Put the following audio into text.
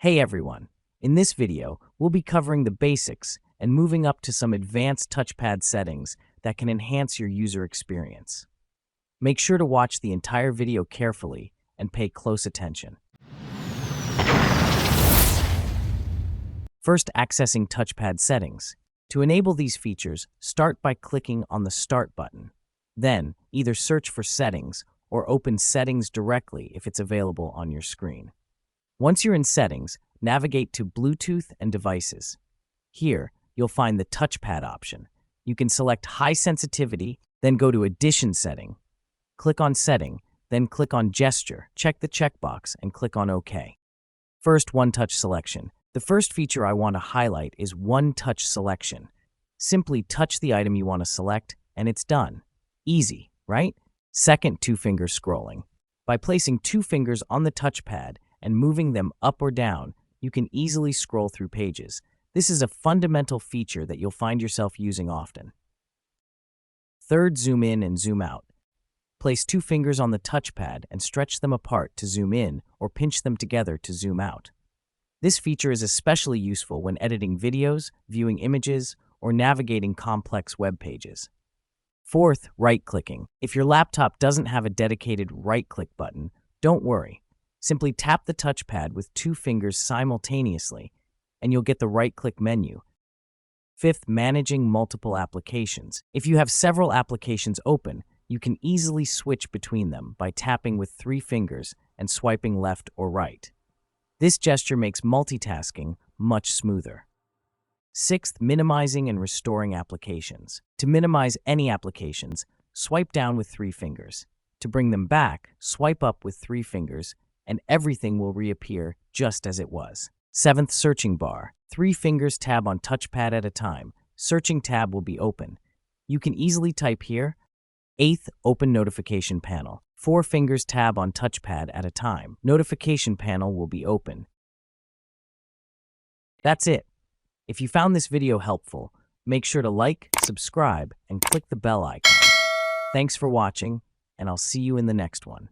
Hey everyone! In this video, we'll be covering the basics and moving up to some advanced touchpad settings that can enhance your user experience. Make sure to watch the entire video carefully and pay close attention. First, accessing touchpad settings. To enable these features, start by clicking on the Start button. Then, either search for Settings or open Settings directly if it's available on your screen. Once you're in Settings, navigate to Bluetooth and Devices. Here, you'll find the Touchpad option. You can select High Sensitivity, then go to Addition setting. Click on Setting, then click on Gesture, check the checkbox, and click on OK. First, One-Touch Selection. The first feature I want to highlight is One-Touch Selection. Simply touch the item you want to select, and it's done. Easy, right? Second, Two-Finger Scrolling. By placing two fingers on the touchpad and moving them up or down, you can easily scroll through pages. This is a fundamental feature that you'll find yourself using often. Third, Zoom in and zoom out. Place two fingers on the touchpad and stretch them apart to zoom in or pinch them together to zoom out. This feature is especially useful when editing videos, viewing images, or navigating complex web pages. Fourth, right-clicking. If your laptop doesn't have a dedicated right-click button, don't worry. Simply tap the touchpad with two fingers simultaneously, and you'll get the right-click menu. Fifth, managing multiple applications. If you have several applications open, you can easily switch between them by tapping with three fingers and swiping left or right. This gesture makes multitasking much smoother. Sixth, minimizing and restoring applications. To minimize any applications, swipe down with three fingers. To bring them back, swipe up with three fingers, and everything will reappear just as it was. Seventh, searching bar. Three fingers tab on touchpad at a time. Searching tab will be open. You can easily type here. Eighth, open notification panel. Four fingers tab on touchpad at a time. Notification panel will be open. That's it. If you found this video helpful, make sure to like, subscribe, and click the bell icon. Thanks for watching, and I'll see you in the next one.